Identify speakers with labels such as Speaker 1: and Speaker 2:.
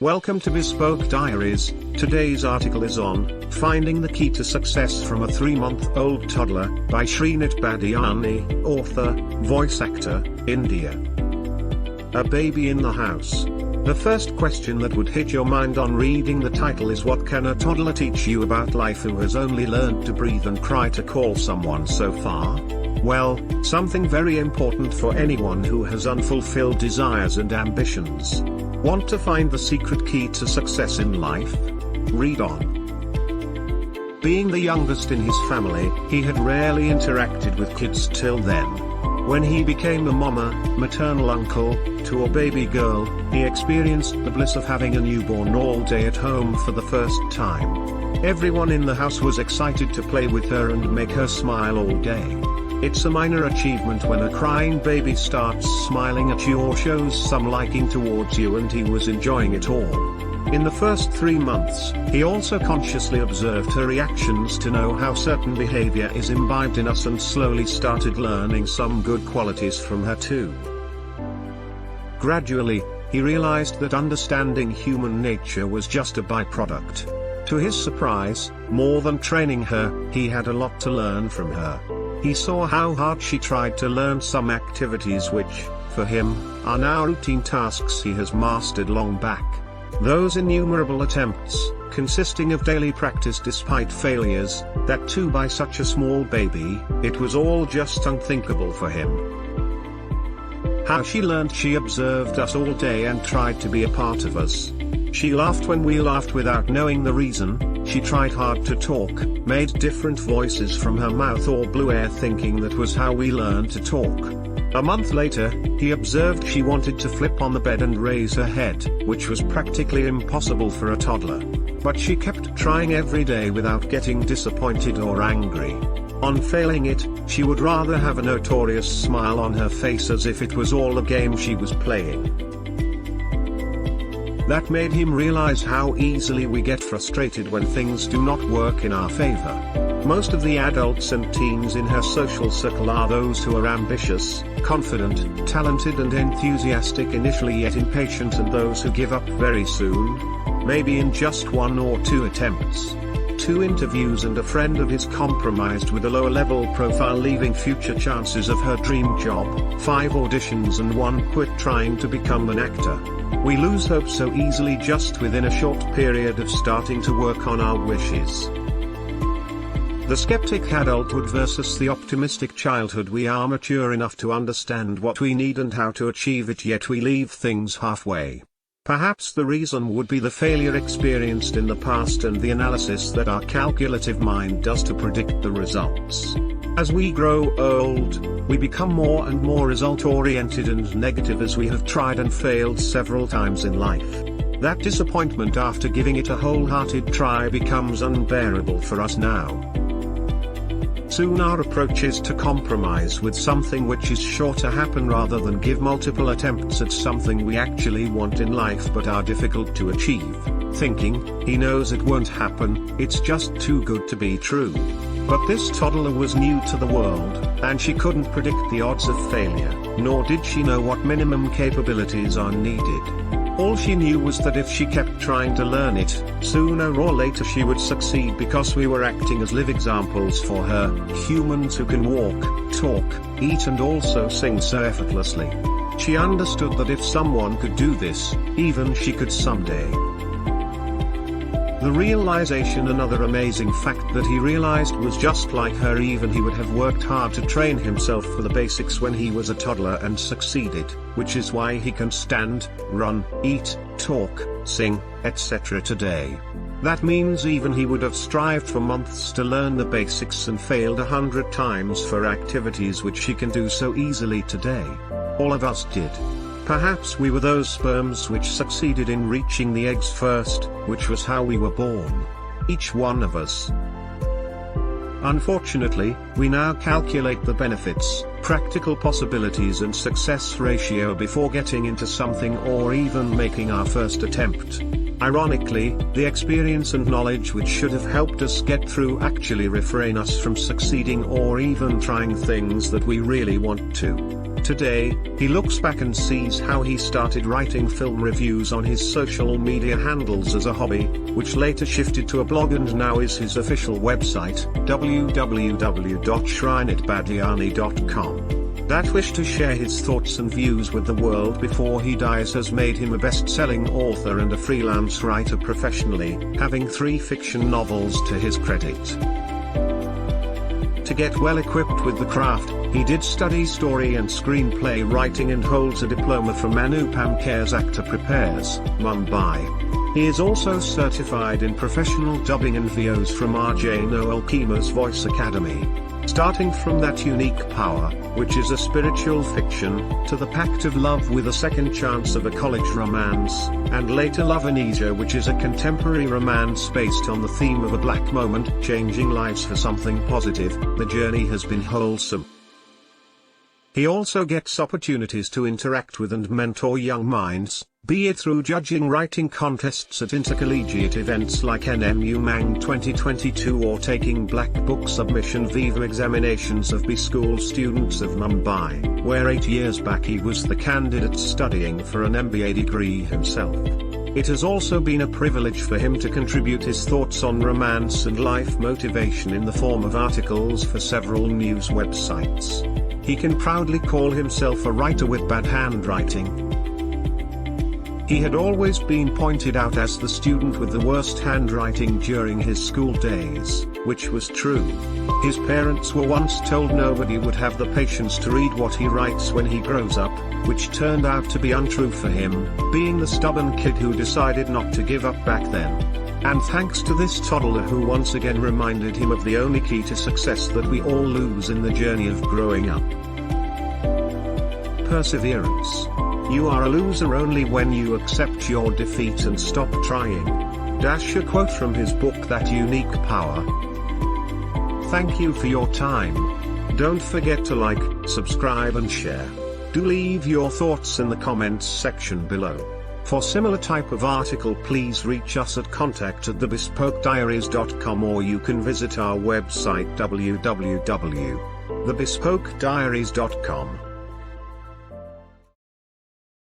Speaker 1: Welcome to Bespoke Diaries. Today's article is on Finding the Key to Success from a 3-Month-Old Toddler by Shrinit Badiani, author, voice actor, India. A baby in the house. The first question that would hit your mind on reading the title is, what can a toddler teach you about life who has only learned to breathe and cry to call someone so far? Well, something very important for anyone who has unfulfilled desires and ambitions. Want to find the secret key to success in life? Read on. Being the youngest in his family, he had rarely interacted with kids till then. When he became a maternal uncle, to a baby girl, he experienced the bliss of having a newborn all day at home for the first time. Everyone in the house was excited to play with her and make her smile all day. It's a minor achievement when a crying baby starts smiling at you or shows some liking towards you, and he was enjoying it all. In the first 3 months, he also consciously observed her reactions to know how certain behavior is imbibed in us, and slowly started learning some good qualities from her too. Gradually, he realized that understanding human nature was just a byproduct. To his surprise, more than training her, he had a lot to learn from her. He saw how hard she tried to learn some activities which, for him, are now routine tasks he has mastered long back. Those innumerable attempts, consisting of daily practice despite failures, that too by such a small baby, it was all just unthinkable for him. How she learned: she observed us all day and tried to be a part of us. She laughed when we laughed without knowing the reason. She tried hard to talk, made different voices from her mouth or blew air, thinking that was how we learned to talk. A month later, he observed she wanted to flip on the bed and raise her head, which was practically impossible for a toddler. But she kept trying every day without getting disappointed or angry. On failing it, she would rather have a notorious smile on her face as if it was all a game she was playing. That made him realize how easily we get frustrated when things do not work in our favor. Most of the adults and teens in her social circle are those who are ambitious, confident, talented and enthusiastic initially, yet impatient, and those who give up very soon, maybe in just 1 or 2 attempts. 2 interviews and a friend of his compromised with a lower-level profile, leaving future chances of her dream job. 5 auditions and 1 quit trying to become an actor. We lose hope so easily just within a short period of starting to work on our wishes. The skeptic adulthood versus the optimistic childhood. We are mature enough to understand what we need and how to achieve it, yet we leave things halfway. Perhaps the reason would be the failure experienced in the past and the analysis that our calculative mind does to predict the results. As we grow old, we become more and more result-oriented and negative, as we have tried and failed several times in life. That disappointment after giving it a wholehearted try becomes unbearable for us now. Soon our approach is to compromise with something which is sure to happen, rather than give multiple attempts at something we actually want in life but are difficult to achieve, thinking, he knows it won't happen, it's just too good to be true. But this toddler was new to the world, and she couldn't predict the odds of failure, nor did she know what minimum capabilities are needed. All she knew was that if she kept trying to learn it, sooner or later she would succeed, because we were acting as live examples for her, humans who can walk, talk, eat and also sing so effortlessly. She understood that if someone could do this, even she could someday. The realization, another amazing fact that he realized, was just like her, even he would have worked hard to train himself for the basics when he was a toddler and succeeded, which is why he can stand, run, eat, talk, sing, etc. today. That means even he would have strived for months to learn the basics and failed 100 times for activities which he can do so easily today. All of us did. Perhaps we were those sperms which succeeded in reaching the eggs first, which was how we were born. Each one of us. Unfortunately, we now calculate the benefits, practical possibilities and success ratio before getting into something or even making our first attempt. Ironically, the experience and knowledge which should have helped us get through actually refrain us from succeeding or even trying things that we really want to. Today, he looks back and sees how he started writing film reviews on his social media handles as a hobby, which later shifted to a blog and now is his official website, www.shrinitbadiani.com. That wish to share his thoughts and views with the world before he dies has made him a best-selling author and a freelance writer professionally, having 3 fiction novels to his credit. To get well equipped with the craft, he did study story and screenplay writing and holds a diploma from Anupam Kher's Actor Prepares, Mumbai. He is also certified in professional dubbing and VOs from RJ Noel Kima's Voice Academy. Starting from That Unique Power, which is a spiritual fiction, to The Pact of Love with a Second Chance of a College Romance, and later Love Amnesia, which is a contemporary romance based on the theme of a black moment, changing lives for something positive, the journey has been wholesome. He also gets opportunities to interact with and mentor young minds, be it through judging writing contests at intercollegiate events like NMU Mang 2022 or taking Black Book Submission Viva examinations of B-School students of Mumbai, where 8 years back he was the candidate studying for an MBA degree himself. It has also been a privilege for him to contribute his thoughts on romance and life motivation in the form of articles for several news websites. He can proudly call himself a writer with bad handwriting. He had always been pointed out as the student with the worst handwriting during his school days, which was true. His parents were once told nobody would have the patience to read what he writes when he grows up, which turned out to be untrue for him, being the stubborn kid who decided not to give up back then. And thanks to this toddler who once again reminded him of the only key to success that we all lose in the journey of growing up. Perseverance. You are a loser only when you accept your defeat and stop trying. A quote from his book That Unique Power. Thank you for your time. Don't forget to like, subscribe and share. Do leave your thoughts in the comments section below. For similar type of article please reach us at contact@thebespokediaries.com or you can visit our website www.thebespokediaries.com.